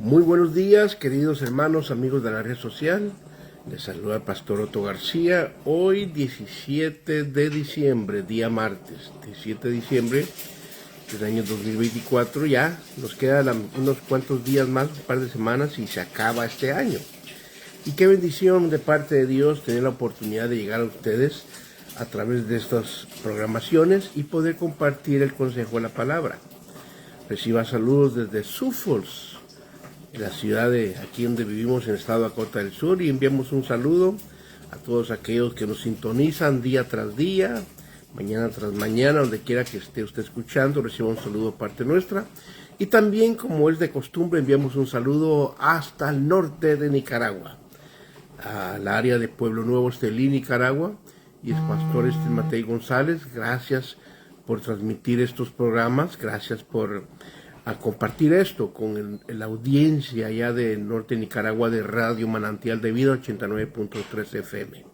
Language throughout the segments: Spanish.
Muy buenos días, queridos hermanos, amigos de la red social. Les saluda el pastor Otto García. Hoy 17 de diciembre, día martes, 17 de diciembre del año 2024. Ya nos quedan unos cuantos días más, un par de semanas y se acaba este año. Y qué bendición de parte de Dios tener la oportunidad de llegar a ustedes a través de estas programaciones y poder compartir el consejo de la palabra. Reciba saludos desde Sioux Falls, en la ciudad de aquí donde vivimos en el estado de Dakota del Sur, y enviamos un saludo a todos aquellos que nos sintonizan día tras día, mañana tras mañana, donde quiera que esté usted escuchando. Reciba un saludo de parte nuestra. Y también, como es de costumbre, enviamos un saludo hasta el norte de Nicaragua, al área de Pueblo Nuevo, Estelí, Nicaragua. Y el pastor Mateo González, gracias por transmitir estos programas, gracias por compartir esto con la audiencia allá del norte de Nicaragua de Radio Manantial de Vida 89.3 FM.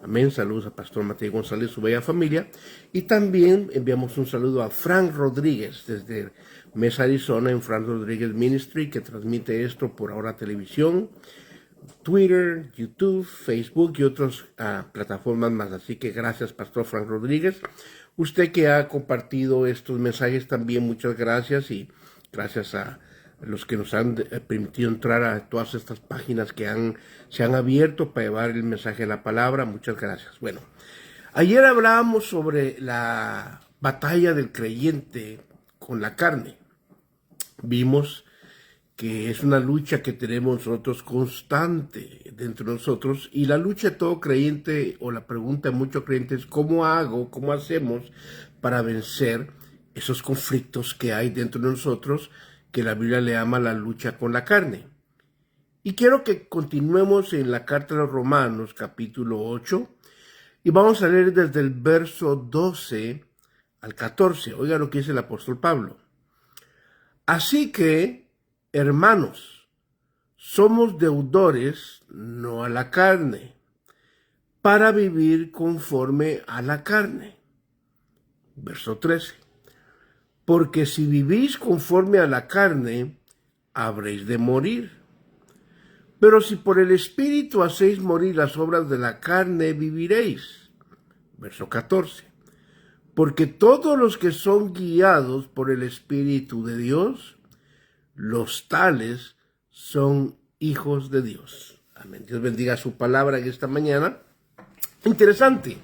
Amén. Saludos a pastor Mateo González y su bella familia. Y también enviamos un saludo a Frank Rodríguez desde Mesa, Arizona, en Frank Rodríguez Ministry, que transmite esto por Ahora Televisión, Twitter, YouTube, Facebook y otras plataformas más. Así que gracias, pastor Frank Rodríguez. Usted que ha compartido estos mensajes también, muchas gracias, y gracias a los que nos han permitido entrar a todas estas páginas que se han abierto para llevar el mensaje de la palabra. Muchas gracias. Bueno, ayer hablábamos sobre la batalla del creyente con la carne. Vimos que es una lucha que tenemos nosotros constante dentro de nosotros, y la lucha de todo creyente, o la pregunta de muchos creyentes, ¿cómo hacemos para vencer esos conflictos que hay dentro de nosotros, que la Biblia le llama la lucha con la carne? Y quiero que continuemos en la carta de los Romanos, capítulo 8, y vamos a leer desde el verso 12 al 14. Oiga lo que dice el apóstol Pablo. Así que, hermanos, somos deudores, no a la carne, para vivir conforme a la carne. Verso 13. Porque si vivís conforme a la carne, habréis de morir. Pero si por el Espíritu hacéis morir las obras de la carne, viviréis. Verso 14. Porque todos los que son guiados por el Espíritu de Dios, los tales son hijos de Dios. Amén. Dios bendiga su palabra en esta mañana. Interesante.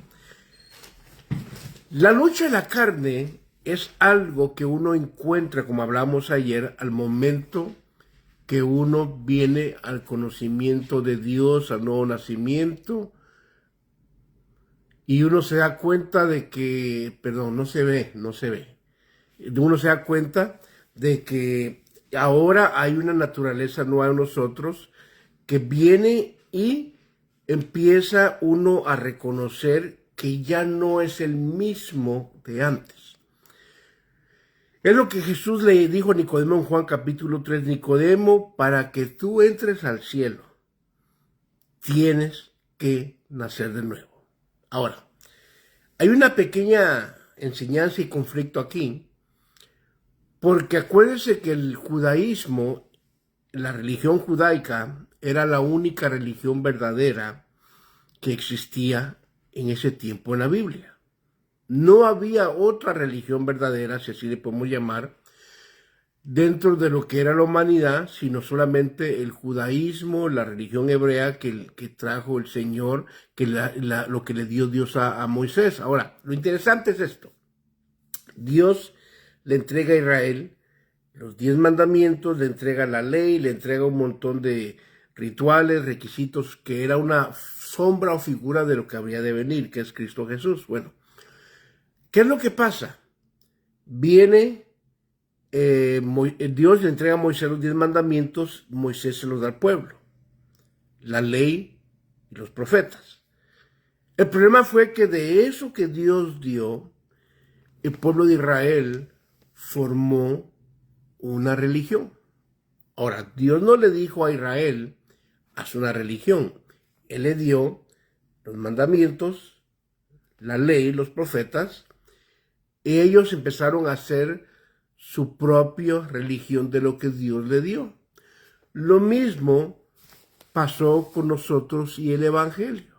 La lucha de la carne es algo que uno encuentra, como hablamos ayer, al momento que uno viene al conocimiento de Dios, al nuevo nacimiento, y uno se da cuenta de que, no se ve. Uno se da cuenta de que ahora hay una naturaleza nueva en nosotros que viene y empieza uno a reconocer que ya no es el mismo de antes. Es lo que Jesús le dijo a Nicodemo en Juan capítulo 3. Nicodemo, para que tú entres al cielo, tienes que nacer de nuevo. Ahora, hay una pequeña enseñanza y conflicto aquí, porque acuérdense que el judaísmo, la religión judaica, era la única religión verdadera que existía en ese tiempo en la Biblia. No había otra religión verdadera, si así le podemos llamar, dentro de lo que era la humanidad, sino solamente el judaísmo, la religión hebrea que trajo el Señor, que lo que le dio Dios a Moisés. Ahora, lo interesante es esto. Dios le entrega a Israel los 10 mandamientos, le entrega la ley, le entrega un montón de rituales, requisitos, que era una sombra o figura de lo que habría de venir, que es Cristo Jesús. Bueno, ¿qué es lo que pasa? Viene Dios le entrega a Moisés los 10 mandamientos, Moisés se los da al pueblo, la ley y los profetas. El problema fue que de eso que Dios dio, el pueblo de Israel formó una religión. Ahora, Dios no le dijo a Israel, haz una religión. Él le dio los mandamientos, la ley, los profetas, y ellos empezaron a hacer su propia religión de lo que Dios le dio. Lo mismo pasó con nosotros y el Evangelio.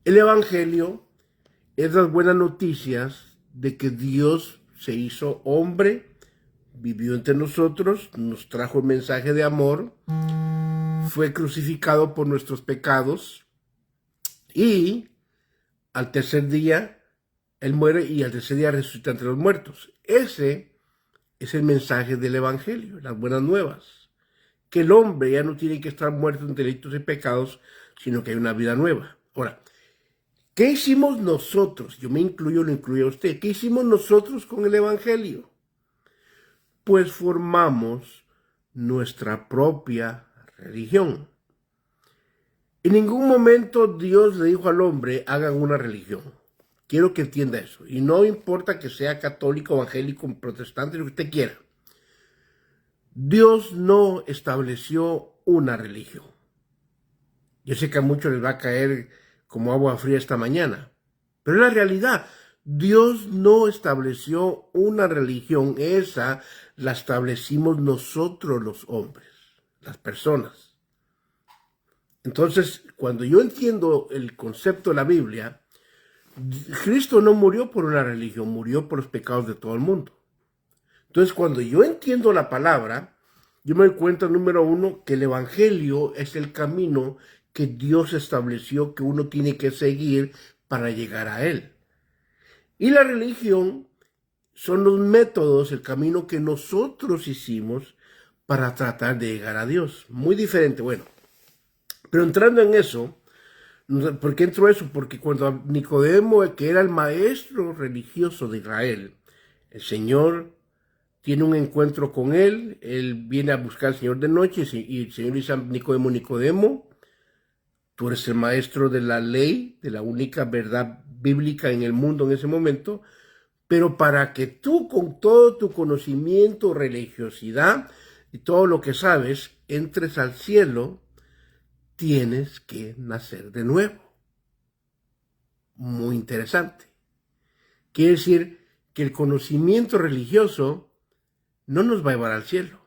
El Evangelio es las buenas noticias de que Dios se hizo hombre, vivió entre nosotros, nos trajo el mensaje de amor, fue crucificado por nuestros pecados y al tercer día Él muere y al tercer día resucita entre los muertos. Ese es el mensaje del Evangelio, las buenas nuevas. Que el hombre ya no tiene que estar muerto en delitos y pecados, sino que hay una vida nueva. Ahora, ¿qué hicimos nosotros? Yo me incluyo, lo incluyo a usted. ¿Qué hicimos nosotros con el Evangelio? Pues formamos nuestra propia religión. En ningún momento Dios le dijo al hombre, hagan una religión. Quiero que entienda eso. Y no importa que sea católico, evangélico, protestante, lo que usted quiera. Dios no estableció una religión. Yo sé que a muchos les va a caer como agua fría esta mañana, pero es la realidad. Dios no estableció una religión, esa la establecimos nosotros los hombres, las personas. Entonces, cuando yo entiendo el concepto de la Biblia, Cristo no murió por una religión, murió por los pecados de todo el mundo. Entonces, cuando yo entiendo la palabra, yo me doy cuenta, número uno, que el Evangelio es el camino que Dios estableció que uno tiene que seguir para llegar a Él. Y la religión son los métodos, el camino que nosotros hicimos para tratar de llegar a Dios. Muy diferente, bueno. Pero entrando en eso, ¿por qué entró eso? Porque cuando Nicodemo, que era el maestro religioso de Israel, el Señor tiene un encuentro con él viene a buscar al Señor de noche y el Señor dice a Nicodemo, Nicodemo, tú eres el maestro de la ley, de la única verdad bíblica en el mundo en ese momento, pero para que tú con todo tu conocimiento, religiosidad y todo lo que sabes, entres al cielo, tienes que nacer de nuevo. Muy interesante. Quiere decir que el conocimiento religioso no nos va a llevar al cielo.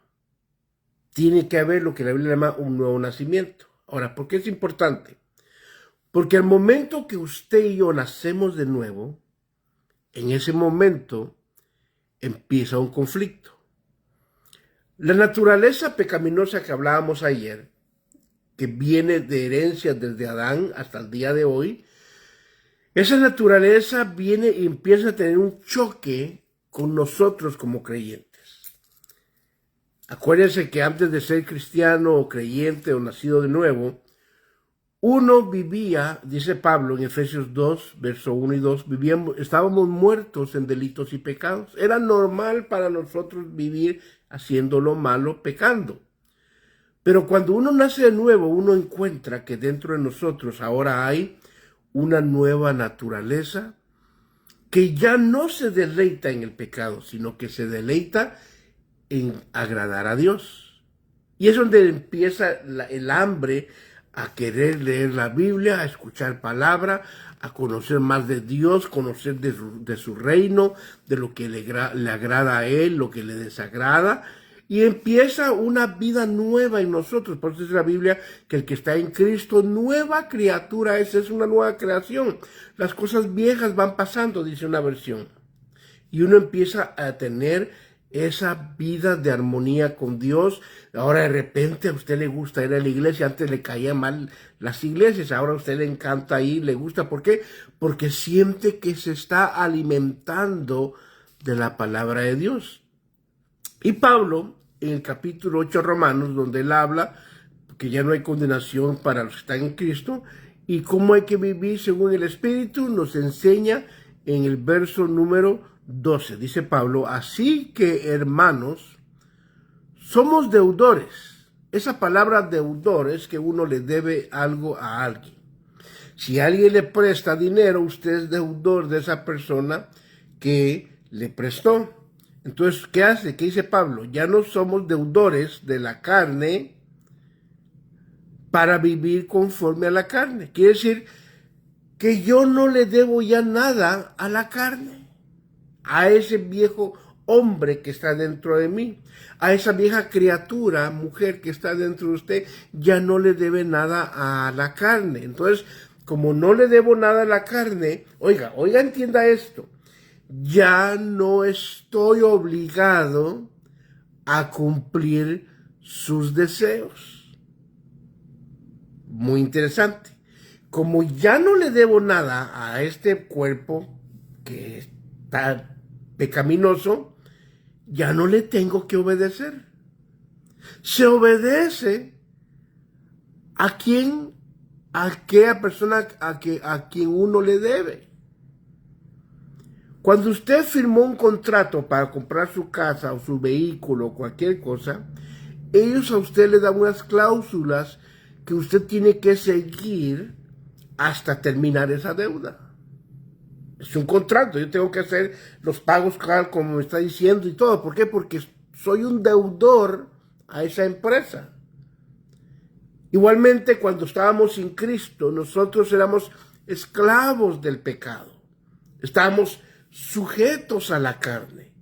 Tiene que haber lo que la Biblia llama un nuevo nacimiento. Ahora, ¿por qué es importante? Porque al momento que usted y yo nacemos de nuevo, en ese momento empieza un conflicto. La naturaleza pecaminosa que hablábamos ayer, que viene de herencia desde Adán hasta el día de hoy, esa naturaleza viene y empieza a tener un choque con nosotros como creyentes. Acuérdense que antes de ser cristiano o creyente o nacido de nuevo, uno vivía, dice Pablo en Efesios 2, verso 1 y 2, estábamos muertos en delitos y pecados. Era normal para nosotros vivir haciendo lo malo, pecando. Pero cuando uno nace de nuevo, uno encuentra que dentro de nosotros ahora hay una nueva naturaleza que ya no se deleita en el pecado, sino que se deleita en agradar a Dios. Y es donde empieza el hambre a querer leer la Biblia, a escuchar palabra, a conocer más de Dios, conocer de su reino, de lo que le agrada a Él, lo que le desagrada. Y empieza una vida nueva en nosotros. Por eso dice la Biblia que el que está en Cristo, nueva criatura es una nueva creación. Las cosas viejas van pasando, dice una versión. Y uno empieza a tener esa vida de armonía con Dios. Ahora de repente a usted le gusta ir a la iglesia, antes le caían mal las iglesias, ahora a usted le encanta ir, le gusta. ¿Por qué? Porque siente que se está alimentando de la palabra de Dios. Y Pablo, en el capítulo 8 de Romanos, donde él habla que ya no hay condenación para los que están en Cristo, y cómo hay que vivir según el Espíritu, nos enseña en el verso número 12. Dice Pablo, así que hermanos, somos deudores. Esa palabra deudor es que uno le debe algo a alguien. Si alguien le presta dinero, usted es deudor de esa persona que le prestó. Entonces, ¿qué hace? ¿Qué dice Pablo? Ya no somos deudores de la carne para vivir conforme a la carne. Quiere decir que yo no le debo ya nada a la carne, a ese viejo hombre que está dentro de mí. A esa vieja criatura, mujer que está dentro de usted, ya no le debe nada a la carne. Entonces, como no le debo nada a la carne, oiga, entienda esto. Ya no estoy obligado a cumplir sus deseos. Muy interesante. Como ya no le debo nada a este cuerpo que está pecaminoso, ya no le tengo que obedecer. Se obedece a aquella persona a quien uno le debe. Cuando usted firmó un contrato para comprar su casa o su vehículo o cualquier cosa, ellos a usted le dan unas cláusulas que usted tiene que seguir hasta terminar esa deuda. Es un contrato, yo tengo que hacer los pagos como me está diciendo y todo. ¿Por qué? Porque soy un deudor a esa empresa. Igualmente, cuando estábamos sin Cristo, nosotros éramos esclavos del pecado. Estábamos sujetos a la carne.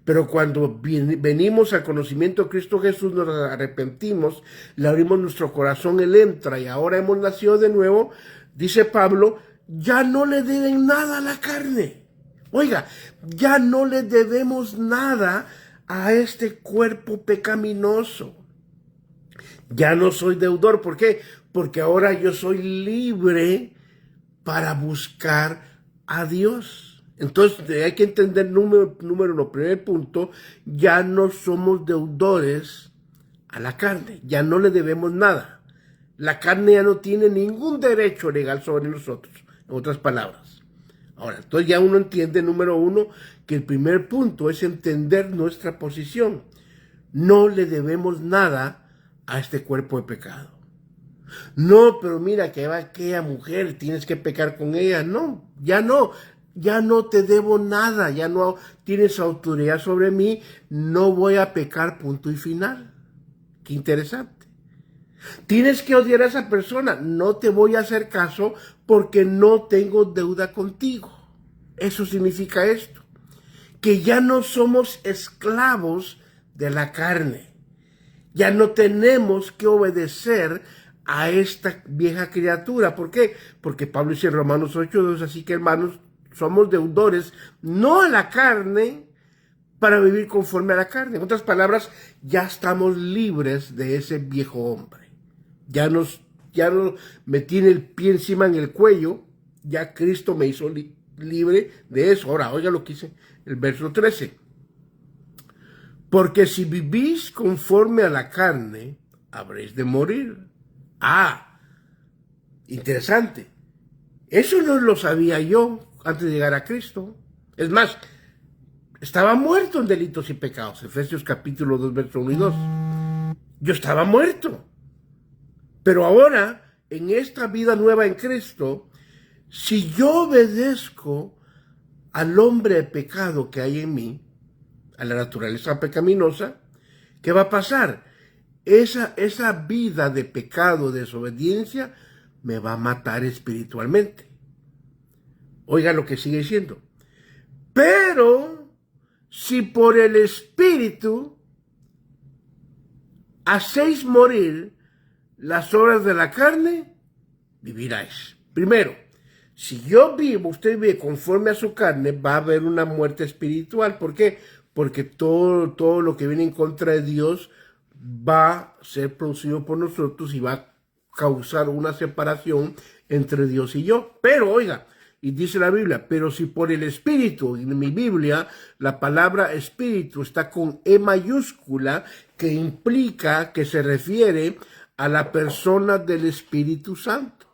Pero cuando venimos al conocimiento de Cristo Jesús, nos arrepentimos, le abrimos nuestro corazón, Él entra y ahora hemos nacido de nuevo, dice Pablo, ya no le deben nada a la carne. Oiga, ya no le debemos nada a este cuerpo pecaminoso. Ya no soy deudor. ¿Por qué? Porque ahora yo soy libre para buscar a Dios. Entonces hay que entender número uno, primer punto, ya no somos deudores a la carne, ya no le debemos nada. La carne ya no tiene ningún derecho legal sobre nosotros, en otras palabras. Ahora, entonces ya uno entiende, número uno, que el primer punto es entender nuestra posición. No le debemos nada a este cuerpo de pecado. No, pero mira que va aquella mujer, tienes que pecar con ella. No, ya no te debo nada, ya no tienes autoridad sobre mí, no voy a pecar, punto y final. Qué interesante. Tienes que odiar a esa persona, no te voy a hacer caso porque no tengo deuda contigo. Eso significa esto, que ya no somos esclavos de la carne. Ya no tenemos que obedecer a esta vieja criatura. ¿Por qué? Porque Pablo dice en Romanos 8:2, así que hermanos, somos deudores, no a la carne, para vivir conforme a la carne. En otras palabras, ya estamos libres de ese viejo hombre. Ya no me tiene el pie encima en el cuello, ya Cristo me hizo libre de eso. Ahora, oiga lo que dice el verso 13. Porque si vivís conforme a la carne, habréis de morir. Ah, interesante. Eso no lo sabía yo antes de llegar a Cristo. Es más, estaba muerto en delitos y pecados. Efesios capítulo 2, verso 1 y 2. Yo estaba muerto. Pero ahora, en esta vida nueva en Cristo, si yo obedezco al hombre de pecado que hay en mí, a la naturaleza pecaminosa, ¿qué va a pasar? Esa vida de pecado, de desobediencia, me va a matar espiritualmente. Oiga lo que sigue diciendo. Pero si por el Espíritu hacéis morir las obras de la carne, viviráis. Primero, si yo vivo, usted vive conforme a su carne, va a haber una muerte espiritual. ¿Por qué? Porque todo lo que viene en contra de Dios va a ser producido por nosotros y va a causar una separación entre Dios y yo. Pero, oiga, y dice la Biblia, pero si por el Espíritu, en mi Biblia, la palabra Espíritu está con E mayúscula, que implica, que se refiere a la persona del Espíritu Santo.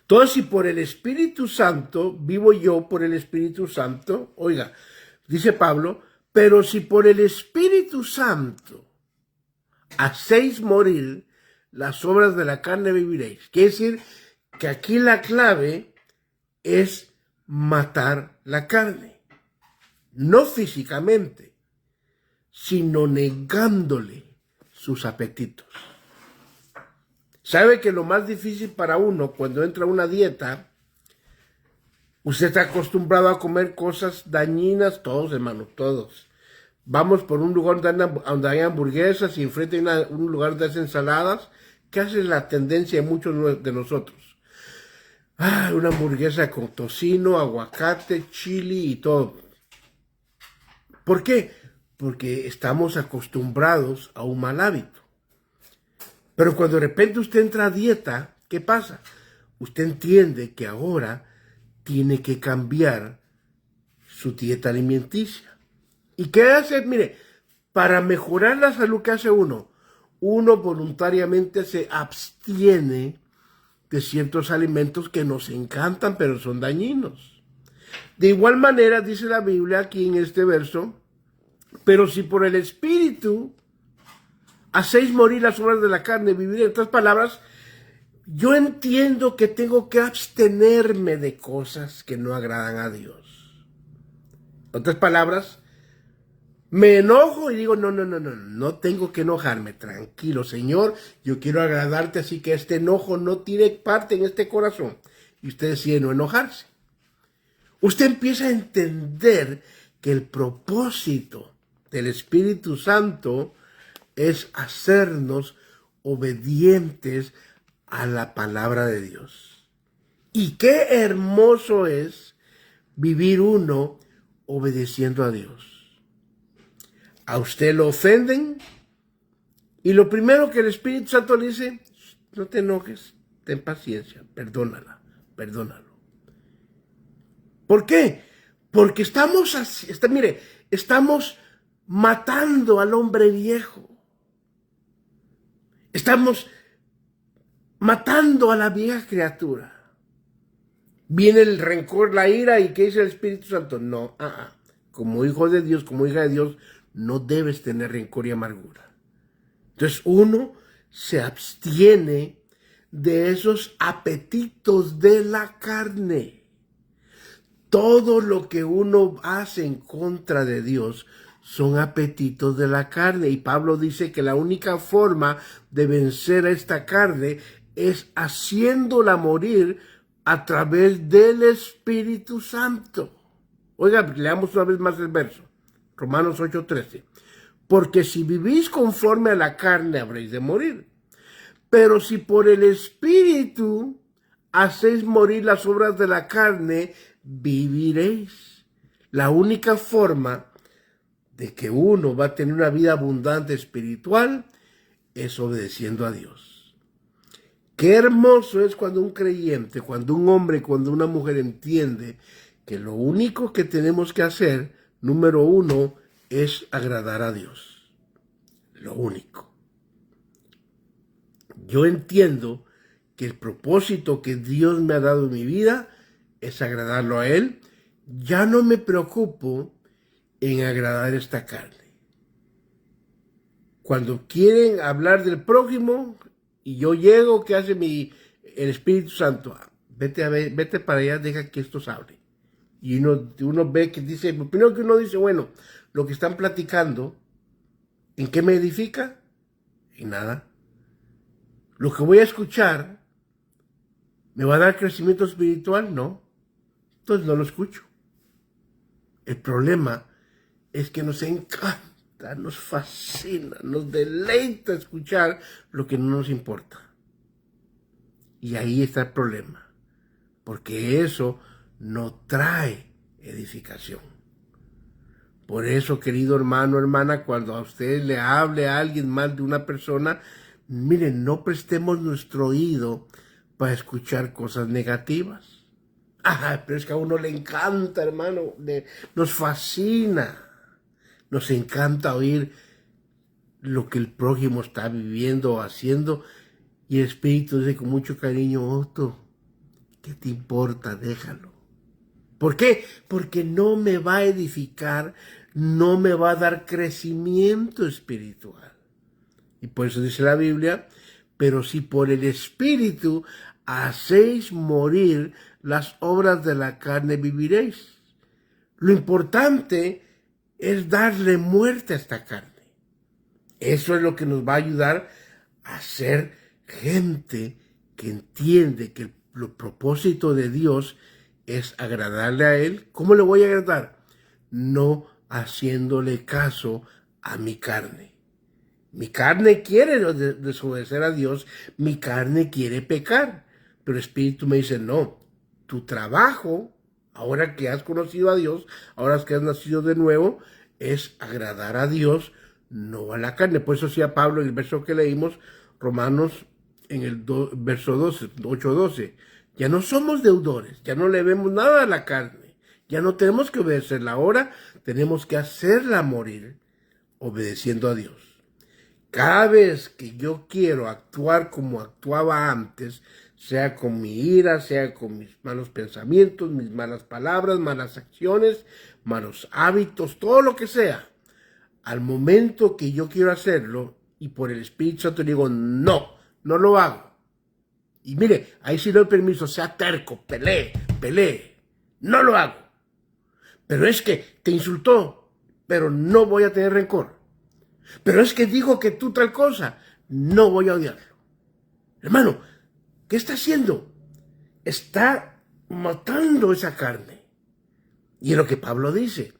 Entonces, si por el Espíritu Santo, vivo yo por el Espíritu Santo, oiga, dice Pablo, pero si por el Espíritu Santo hacéis morir las obras de la carne, viviréis. Quiere decir que aquí la clave es matar la carne. No físicamente, sino negándole sus apetitos. ¿Sabe que lo más difícil para uno cuando entra a una dieta, Usted está acostumbrado a comer cosas dañinas, todos hermanos, todos. Vamos por un lugar donde hay hamburguesas y enfrente hay un lugar de ensaladas. ¿Qué hace la tendencia de muchos de nosotros? Una hamburguesa con tocino, aguacate, chili y todo. ¿Por qué? Porque estamos acostumbrados a un mal hábito. Pero cuando de repente usted entra a dieta, ¿qué pasa? Usted entiende que ahora tiene que cambiar su dieta alimenticia. ¿Y qué hace? Mire, para mejorar la salud, ¿qué hace uno? Uno voluntariamente se abstiene de ciertos alimentos que nos encantan, pero son dañinos. De igual manera, dice la Biblia aquí en este verso, pero si por el Espíritu hacéis morir las obras de la carne, vivir. En otras palabras, yo entiendo que tengo que abstenerme de cosas que no agradan a Dios. En otras palabras, me enojo y digo, no tengo que enojarme, tranquilo, Señor, yo quiero agradarte, así que este enojo no tiene parte en este corazón. Y usted decide no enojarse. Usted empieza a entender que el propósito del Espíritu Santo es hacernos obedientes a la palabra de Dios. Y qué hermoso es vivir uno obedeciendo a Dios. A usted lo ofenden y lo primero que el Espíritu Santo le dice, no te enojes, ten paciencia, perdónalo. ¿Por qué? Porque estamos matando al hombre viejo. Estamos matando a la vieja criatura. Viene el rencor, la ira, ¿y qué dice el Espíritu Santo? No, como hijo de Dios, como hija de Dios, no debes tener rencor y amargura. Entonces uno se abstiene de esos apetitos de la carne. Todo lo que uno hace en contra de Dios son apetitos de la carne. Y Pablo dice que la única forma de vencer a esta carne es haciéndola morir a través del Espíritu Santo. Oiga, leamos una vez más el verso. Romanos 8:13. Porque si vivís conforme a la carne habréis de morir. Pero si por el Espíritu hacéis morir las obras de la carne, viviréis. La única forma de que uno va a tener una vida abundante espiritual es obedeciendo a Dios. Qué hermoso es cuando un creyente, cuando un hombre, cuando una mujer entiende que lo único que tenemos que hacer, número uno, es agradar a Dios. Lo único. Yo entiendo que el propósito que Dios me ha dado en mi vida es agradarlo a Él. Ya no me preocupo en agradar esta carne. Cuando quieren hablar del prójimo y yo llego, ¿qué hace el Espíritu Santo? Vete para allá, deja que estos hablen. Y uno ve que dice, lo primero que uno dice, bueno, lo que están platicando, ¿en qué me edifica? En nada. Lo que voy a escuchar, ¿me va a dar crecimiento espiritual? No. Entonces no lo escucho. El problema es que nos encanta, nos fascina, nos deleita escuchar lo que no nos importa. Y ahí está el problema, porque eso no trae edificación. Por eso, querido hermano, hermana, cuando a usted le hable a alguien mal de una persona, miren, no prestemos nuestro oído para escuchar cosas negativas. Pero es que a uno le encanta, hermano, nos fascina. Nos encanta oír lo que el prójimo está viviendo o haciendo. Y el Espíritu dice con mucho cariño, Otto, ¿qué te importa? Déjalo. ¿Por qué? Porque no me va a edificar, no me va a dar crecimiento espiritual. Y por eso dice la Biblia, pero si por el Espíritu hacéis morir las obras de la carne, viviréis. Lo importante es darle muerte a esta carne. Eso es lo que nos va a ayudar a ser gente que entiende que el propósito de Dios es agradarle a Él. ¿Cómo le voy a agradar? No haciéndole caso a mi carne. Mi carne quiere desobedecer a Dios, mi carne quiere pecar, pero el Espíritu me dice, no, tu trabajo, ahora que has conocido a Dios, ahora que has nacido de nuevo, es agradar a Dios, no a la carne. Por eso decía Pablo en el verso que leímos, Romanos, en el verso 12, 8:12, ya no somos deudores, ya no le vemos nada a la carne, ya no tenemos que obedecerla, ahora tenemos que hacerla morir obedeciendo a Dios. Cada vez que yo quiero actuar como actuaba antes, sea con mi ira, sea con mis malos pensamientos, mis malas palabras, malas acciones, malos hábitos, todo lo que sea, al momento que yo quiero hacerlo y por el Espíritu Santo digo, no, no lo hago. Y mire, ahí sí doy permiso, sea terco, pelee, no lo hago. Pero es que te insultó, pero no voy a tener rencor. Pero es que dijo que tú tal cosa, no voy a odiarlo. Hermano, ¿qué está haciendo? Está matando esa carne. Y es lo que Pablo dice,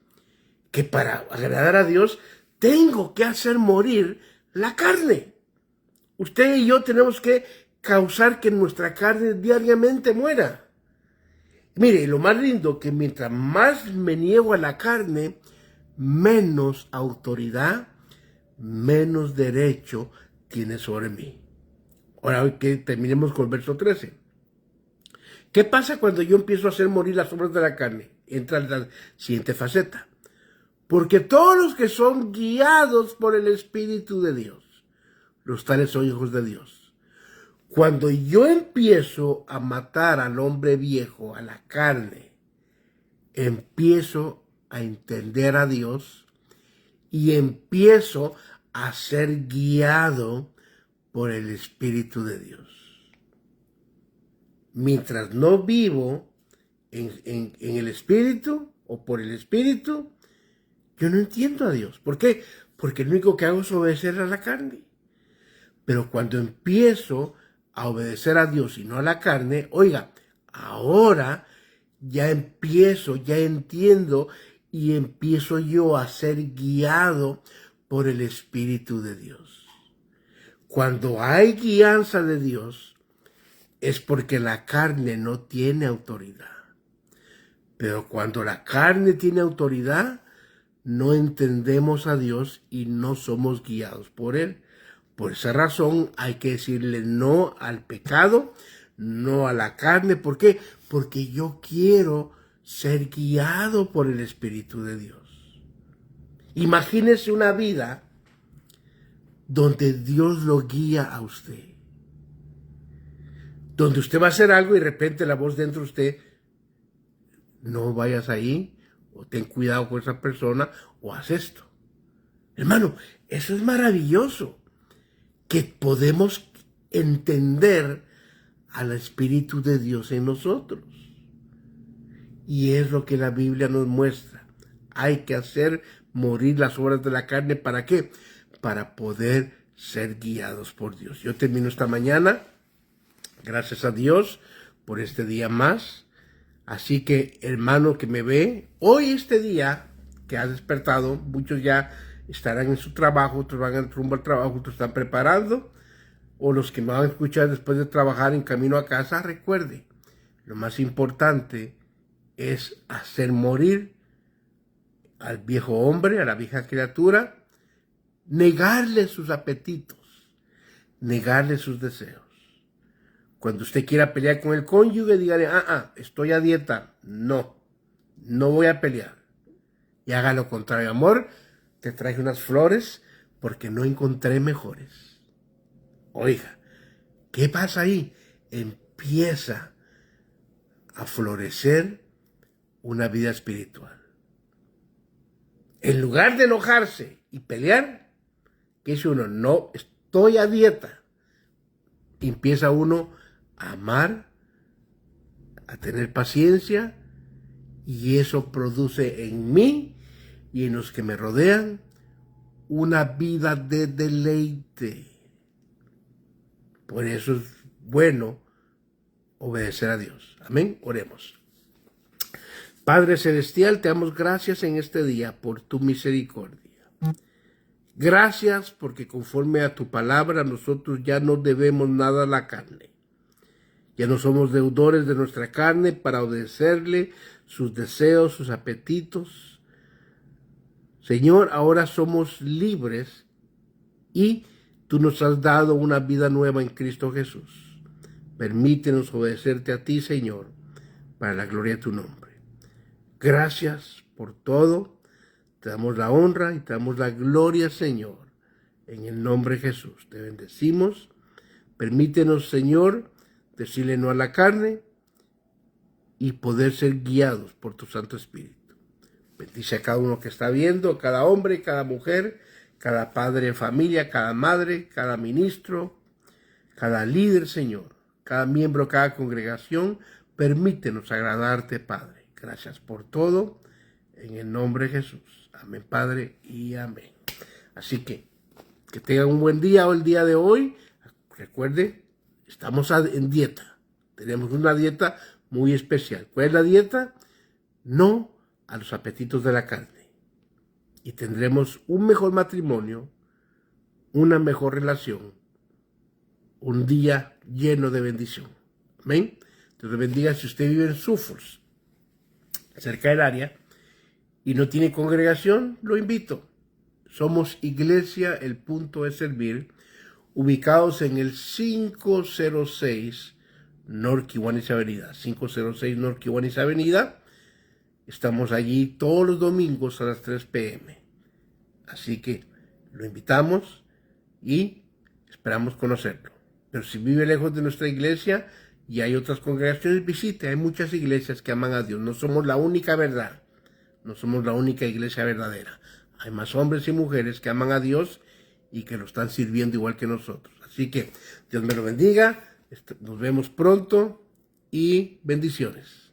que para agradar a Dios tengo que hacer morir la carne. Usted y yo tenemos que causar que nuestra carne diariamente muera. Mire, lo más lindo que mientras más me niego a la carne, menos autoridad, menos derecho tiene sobre mí. Ahora que terminemos con el verso 13. ¿Qué pasa cuando yo empiezo a hacer morir las obras de la carne? Entra la siguiente faceta. Porque todos los que son guiados por el Espíritu de Dios, los tales son hijos de Dios. Cuando yo empiezo a matar al hombre viejo, a la carne, empiezo a entender a Dios y empiezo a ser guiado por el Espíritu de Dios. Mientras no vivo en el Espíritu o por el Espíritu, yo no entiendo a Dios. ¿Por qué? Porque lo único que hago es obedecer a la carne. Pero cuando empiezo a obedecer a Dios y no a la carne, oiga, ahora ya empiezo, ya entiendo y empiezo yo a ser guiado por el Espíritu de Dios. Cuando hay guianza de Dios, es porque la carne no tiene autoridad. Pero cuando la carne tiene autoridad, no entendemos a Dios y no somos guiados por Él. Por esa razón hay que decirle no al pecado, no a la carne. ¿Por qué? Porque yo quiero ser guiado por el Espíritu de Dios. Imagínese una vida donde Dios lo guía a usted. Donde usted va a hacer algo y de repente la voz dentro de usted, no vayas ahí, o ten cuidado con esa persona, o haz esto. Hermano, eso es maravilloso, que podemos entender al Espíritu de Dios en nosotros. Y es lo que la Biblia nos muestra. Hay que hacer morir las obras de la carne. ¿Para qué? Para poder ser guiados por Dios. Yo termino esta mañana. Gracias a Dios por este día más. Así que, hermano que me ve, hoy este día que has despertado, muchos ya estarán en su trabajo, otros van rumbo al trabajo, otros están preparando, o los que me van a escuchar después de trabajar en camino a casa, recuerde, lo más importante es hacer morir al viejo hombre, a la vieja criatura, negarle sus apetitos, negarle sus deseos. Cuando usted quiera pelear con el cónyuge, dígale, estoy a dieta. No, no voy a pelear. Y haga lo contrario. Amor, te traje unas flores porque no encontré mejores. Oiga, ¿qué pasa ahí? Empieza a florecer una vida espiritual. En lugar de enojarse y pelear, ¿qué dice uno? No, estoy a dieta. Empieza uno a amar, a tener paciencia, y eso produce en mí y en los que me rodean una vida de deleite. Por eso es bueno obedecer a Dios. Amén. Oremos. Padre Celestial, te damos gracias en este día por tu misericordia. Gracias porque conforme a tu palabra nosotros ya no debemos nada a la carne. Ya no somos deudores de nuestra carne para obedecerle sus deseos, sus apetitos. Señor, ahora somos libres y tú nos has dado una vida nueva en Cristo Jesús. Permítenos obedecerte a ti, Señor, para la gloria de tu nombre. Gracias por todo. Te damos la honra y te damos la gloria, Señor. En el nombre de Jesús te bendecimos. Permítenos, Señor, decirle no a la carne y poder ser guiados por tu Santo Espíritu. Bendice a cada uno que está viendo, a cada hombre, cada mujer, cada padre de familia, cada madre, cada ministro, cada líder, Señor, cada miembro, cada congregación. Permítenos agradarte, Padre. Gracias por todo, en el nombre de Jesús. Amén, Padre, y amén. Así que tengan un buen día o el día de hoy. Recuerde, estamos en dieta. Tenemos una dieta muy especial. ¿Cuál es la dieta? No a los apetitos de la carne. Y tendremos un mejor matrimonio, una mejor relación, un día lleno de bendición. Amén. Dios le bendiga. Si usted vive en Suffolk, cerca del área, y no tiene congregación, lo invito. Somos Iglesia El Punto de Servir, ubicados en el 506 North Kiwanis Avenida. 506 North Kiwanis Avenida. Estamos allí todos los domingos a las 3 p.m. Así que lo invitamos y esperamos conocerlo. Pero si vive lejos de nuestra iglesia y hay otras congregaciones, visite. Hay muchas iglesias que aman a Dios. No somos la única verdad. No somos la única iglesia verdadera. Hay más hombres y mujeres que aman a Dios y que lo están sirviendo igual que nosotros. Así que Dios me lo bendiga. Nos vemos pronto y bendiciones.